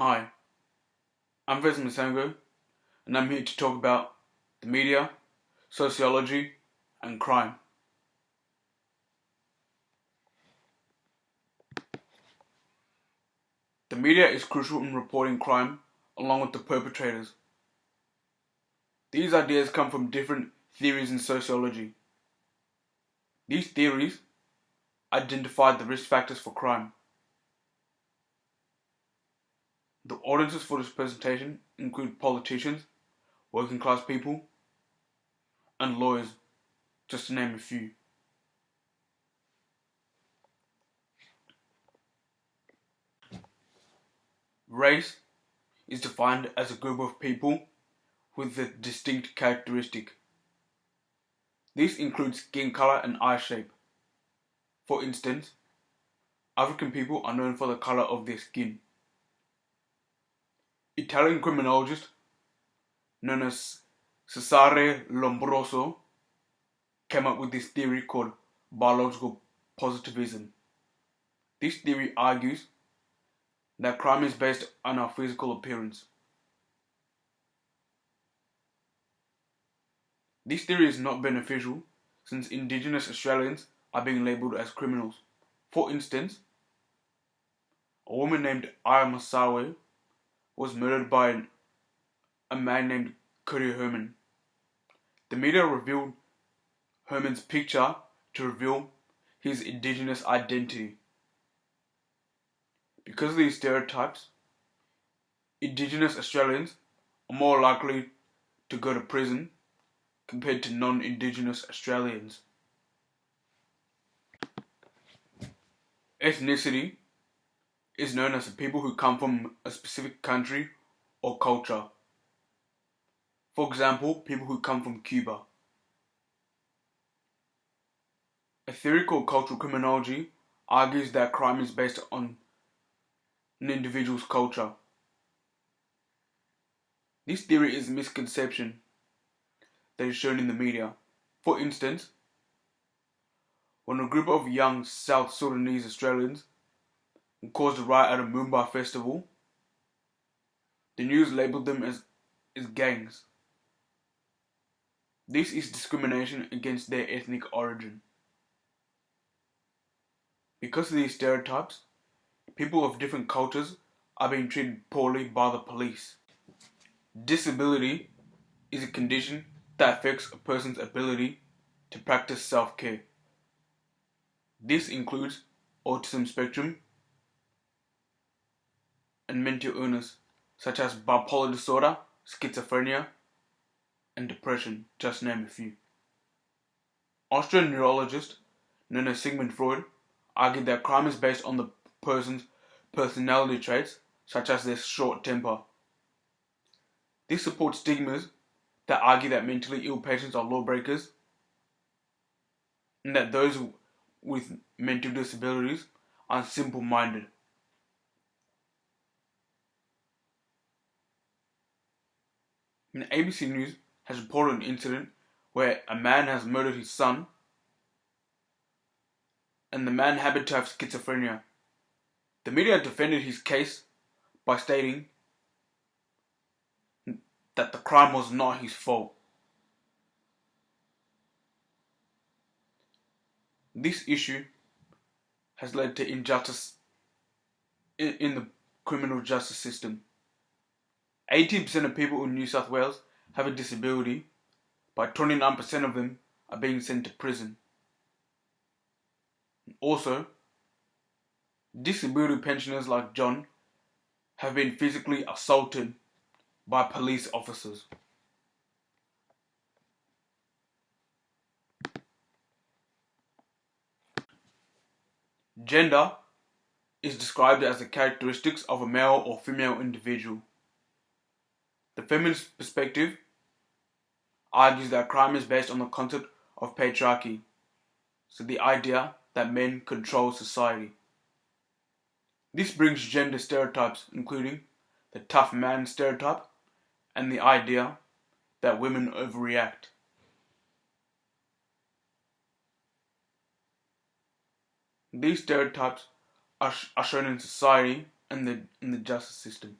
Hi, I'm Ves Masango, and I'm here to talk about the media, sociology, and crime. The media is crucial in reporting crime along with the perpetrators. These ideas come from different theories in sociology. These theories identify the risk factors for crime. The audiences for this presentation include politicians, working class people, and lawyers, just to name a few. Race is defined as a group of people with a distinct characteristic. This includes skin color and eye shape. For instance, African people are known for the color of their skin. Italian criminologist known as Cesare Lombroso came up with this theory called biological positivism. This theory argues that crime is based on our physical appearance. This theory is not beneficial since indigenous Australians are being labelled as criminals. For instance, a woman named Aya Masawe was murdered by a man named Cody Herman. The media revealed Herman's picture to reveal his indigenous identity. Because of these stereotypes, indigenous Australians are more likely to go to prison compared to non-indigenous Australians. Ethnicity is known as the people who come from a specific country or culture. For example, people who come from Cuba. A theory called cultural criminology argues that crime is based on an individual's culture. This theory is a misconception that is shown in the media. For instance, when a group of young South Sudanese Australians caused a riot at a Mumbai festival, the news labelled them as gangs. This is discrimination against their ethnic origin. Because of these stereotypes, people of different cultures are being treated poorly by the police. Disability is a condition that affects a person's ability to practice self-care. This includes autism spectrum and mental illness such as bipolar disorder, schizophrenia, and depression, just to name a few. Austrian neurologist known as Sigmund Freud argued that crime is based on the person's personality traits such as their short temper. This supports stigmas that argue that mentally ill patients are lawbreakers and that those with mental disabilities are simple-minded. And ABC News has reported an incident where a man has murdered his son and the man happened to have schizophrenia. The media defended his case by stating that the crime was not his fault. This issue has led to injustice in the criminal justice system. 80% of people in New South Wales have a disability, but 29% of them are being sent to prison. Also, disability pensioners like John have been physically assaulted by police officers. Gender is described as the characteristics of a male or female individual. The feminist perspective argues that crime is based on the concept of patriarchy, so the idea that men control society. This brings gender stereotypes, including the tough man stereotype and the idea that women overreact. These stereotypes are shown in society and in the justice system.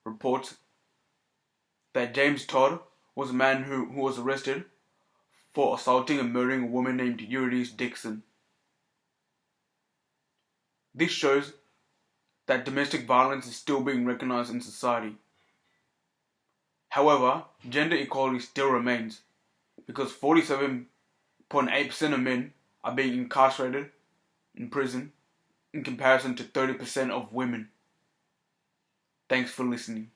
reports that James Todd was a man who was arrested for assaulting and murdering a woman named Eurydice Dixon. This shows that domestic violence is still being recognized in society. However, gender equality still remains because 47.8% of men are being incarcerated in prison in comparison to 30% of women. Thanks for listening.